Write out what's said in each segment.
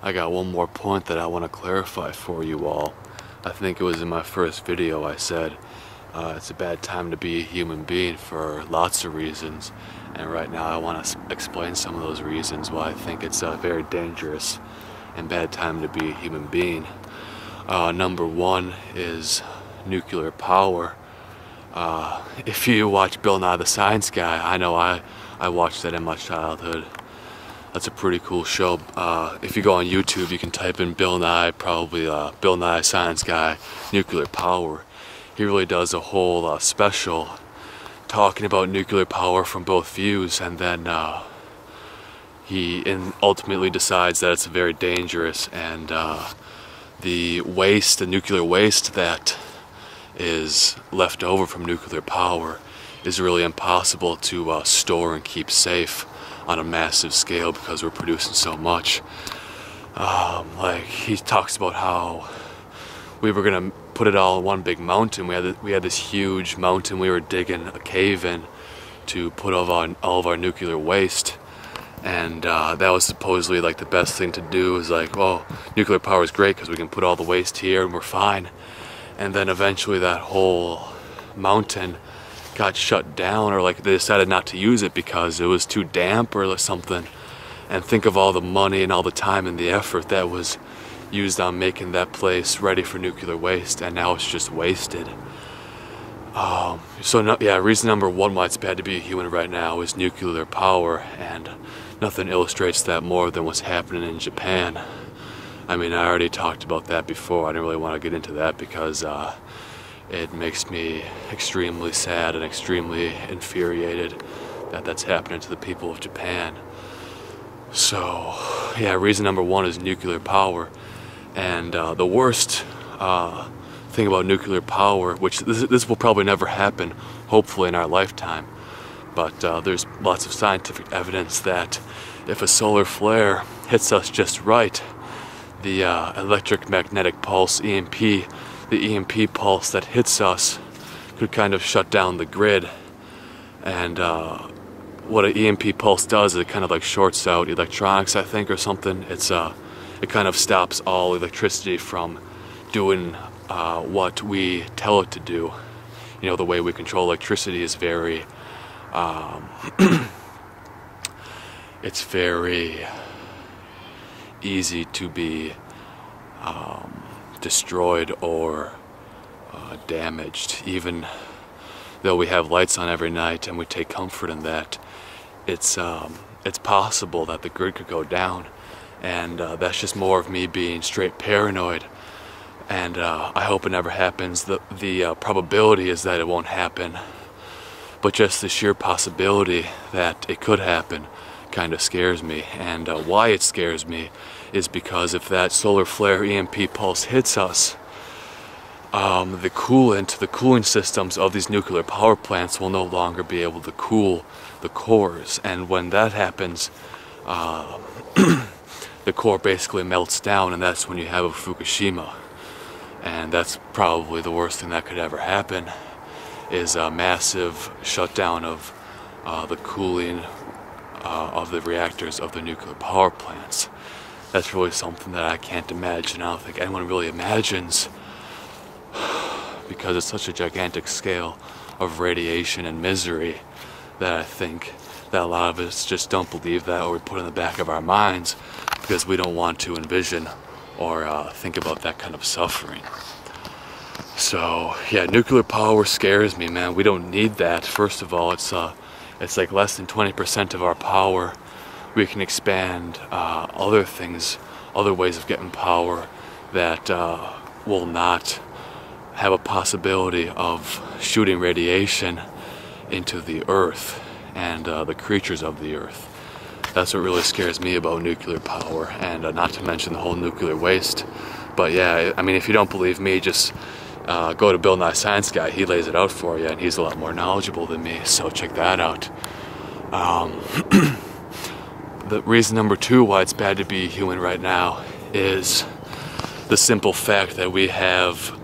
I got one more point that I want to clarify for you all. I think it was in my first video I said it's a bad time to be a human being for lots of reasons, and right now I want to explain some of those reasons why I think it's a very dangerous and bad time to be a human being. Number one is nuclear power. If you watch Bill Nye the Science Guy, I know I watched that in my childhood. That's a pretty cool show. If you go on YouTube, you can type in Bill Nye, probably Bill Nye Science Guy, nuclear power. He really does a whole special talking about nuclear power from both views, and then he ultimately decides that it's very dangerous, and the nuclear waste that is left over from nuclear power is really impossible to store and keep safe on a massive scale because we're producing so much. Like, he talks about how we were gonna put it all in one big mountain. We had this huge mountain we were digging a cave in to put all of our nuclear waste, and that was supposedly like the best thing to do. Is like, well, nuclear power is great because we can put all the waste here and we're fine. And then eventually that whole mountain got shut down, or like they decided not to use it because it was too damp or something. And think of all the money and all the time and the effort that was used on making that place ready for nuclear waste, and now it's just wasted. Reason number one why it's bad to be a human right now is nuclear power, and nothing illustrates that more than what's happening in Japan. I mean, I already talked about that before. I didn't really want to get into that because it makes me extremely sad and extremely infuriated that that's happening to the people of Japan. So, yeah, reason number one is nuclear power. And the worst thing about nuclear power, which this will probably never happen, hopefully in our lifetime, but there's lots of scientific evidence that if a solar flare hits us just right, the electromagnetic pulse, EMP, the EMP pulse that hits us could kind of shut down the grid. And what an EMP pulse does is it kind of like shorts out electronics, I think, or something. It kind of stops all electricity from doing what we tell it to do. You know, the way we control electricity is very, it's very easy to be destroyed or damaged. Even though we have lights on every night and we take comfort in that, it's possible that the grid could go down, and that's just more of me being straight paranoid. And I hope it never happens. The probability is that it won't happen, but just the sheer possibility that it could happen kind of scares me. And why it scares me is because if that solar flare EMP pulse hits us, the cooling systems of these nuclear power plants will no longer be able to cool the cores. And when that happens, the core basically melts down, and that's when you have a Fukushima. And that's probably the worst thing that could ever happen, is a massive shutdown of the cooling of the reactors of the nuclear power plants. That's really something that I can't imagine. I don't think anyone really imagines, because it's such a gigantic scale of radiation and misery that I think that a lot of us just don't believe that, or we put in the back of our minds because we don't want to envision or think about that kind of suffering. So yeah, nuclear power scares me, man. We don't need that. First of all, it's like less than 20% of our power. We can expand other things, other ways of getting power that will not have a possibility of shooting radiation into the earth and the creatures of the earth. That's what really scares me about nuclear power, and not to mention the whole nuclear waste. But yeah, I mean, if you don't believe me, just go to Bill Nye Science Guy. He lays it out for you, and he's a lot more knowledgeable than me, so check that out. The reason number two why it's bad to be human right now is the simple fact that we have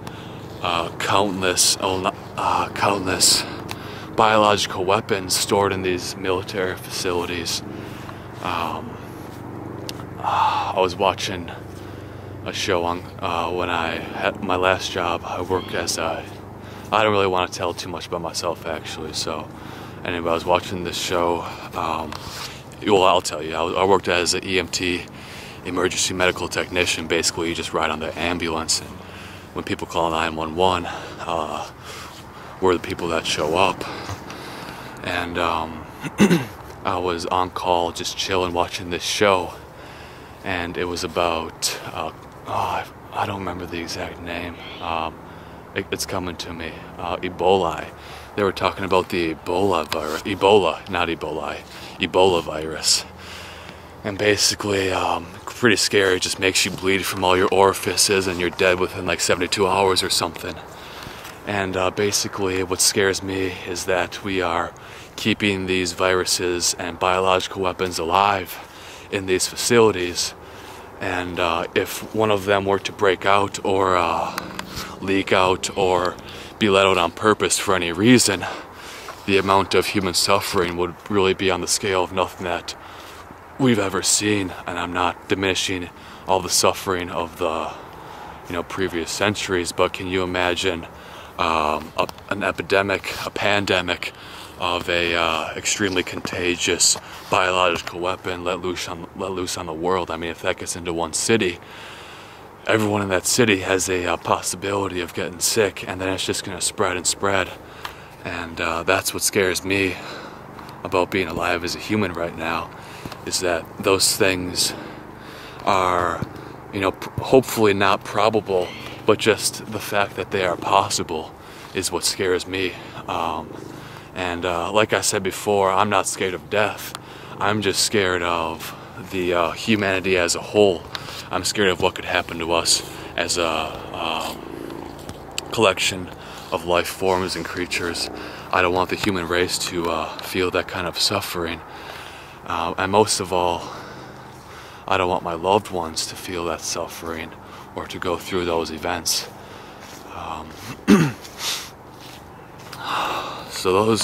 countless biological weapons stored in these military facilities. I was watching a show on when I had my last job. I worked as a, I don't really want to tell too much about myself actually, so anyway, I was watching this show. Well, I'll tell you, I worked as an EMT, emergency medical technician. Basically, you just ride on the ambulance, and when people call 911, we're the people that show up. And I was on call, just chilling, watching this show, and it was about, I don't remember the exact name. It's coming to me. Ebola. They were talking about the Ebola virus. Ebola virus. And basically, pretty scary. It just makes you bleed from all your orifices, and you're dead within like 72 hours or something. And basically, what scares me is that we are keeping these viruses and biological weapons alive in these facilities. And if one of them were to break out or leak out or be let out on purpose for any reason, the amount of human suffering would really be on the scale of nothing that we've ever seen. And I'm not diminishing all the suffering of the previous centuries, but can you imagine an epidemic, a pandemic of a extremely contagious biological weapon let loose on the world? I mean, if that gets into one city, everyone in that city has a possibility of getting sick, and then it's just going to spread and spread. And that's what scares me about being alive as a human right now, is that those things are, hopefully not probable, but just the fact that they are possible is what scares me. And like I said before, I'm not scared of death. I'm just scared of the humanity as a whole. I'm scared of what could happen to us as a collection of life forms and creatures. I don't want the human race to feel that kind of suffering. And most of all, I don't want my loved ones to feel that suffering or to go through those events. So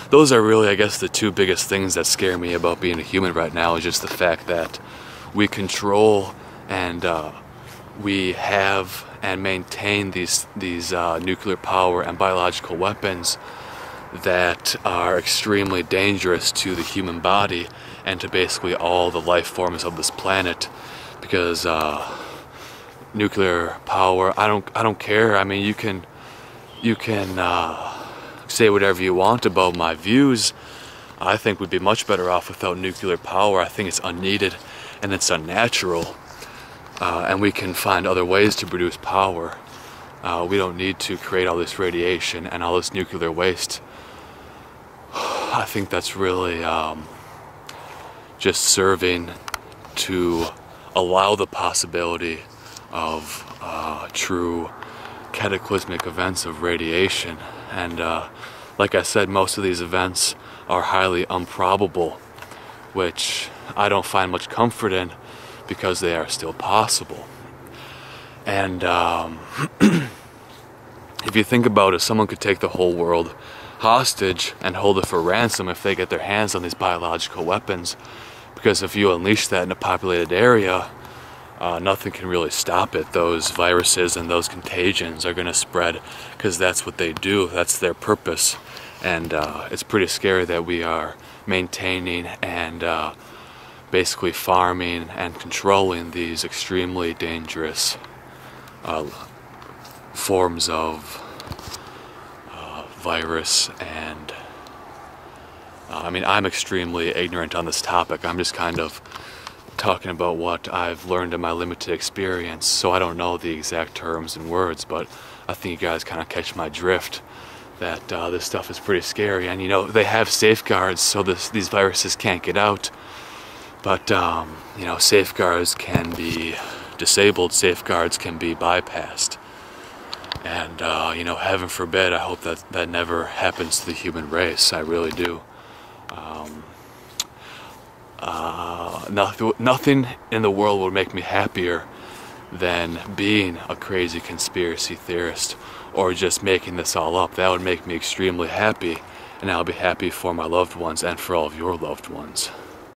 those are really, I guess, the two biggest things that scare me about being a human right now, is just the fact that we control and we have and maintain these nuclear power and biological weapons that are extremely dangerous to the human body and to basically all the life forms of this planet. Because nuclear power, I don't care. I mean, you can say whatever you want about my views. I think we'd be much better off without nuclear power. I think it's unneeded and it's unnatural, and we can find other ways to produce power. We don't need to create all this radiation and all this nuclear waste. I think that's really just serving to allow the possibility of true cataclysmic events of radiation. And like I said, most of these events are highly improbable, which I don't find much comfort in, because they are still possible. And if you think about it, someone could take the whole world hostage and hold it for ransom if they get their hands on these biological weapons. Because if you unleash that in a populated area, nothing can really stop it. Those viruses and those contagions are going to spread, because that's what they do. That's their purpose. And it's pretty scary that we are maintaining and basically farming and controlling these extremely dangerous forms of virus. And I mean, I'm extremely ignorant on this topic. I'm just kind of talking about what I've learned in my limited experience, so I don't know the exact terms and words, but I think you guys kind of catch my drift, that this stuff is pretty scary. And they have safeguards so these viruses can't get out, but safeguards can be disabled, safeguards can be bypassed. And heaven forbid, I hope that never happens to the human race. I really do. Nothing in the world would make me happier than being a crazy conspiracy theorist or just making this all up. That would make me extremely happy, and I'll be happy for my loved ones and for all of your loved ones.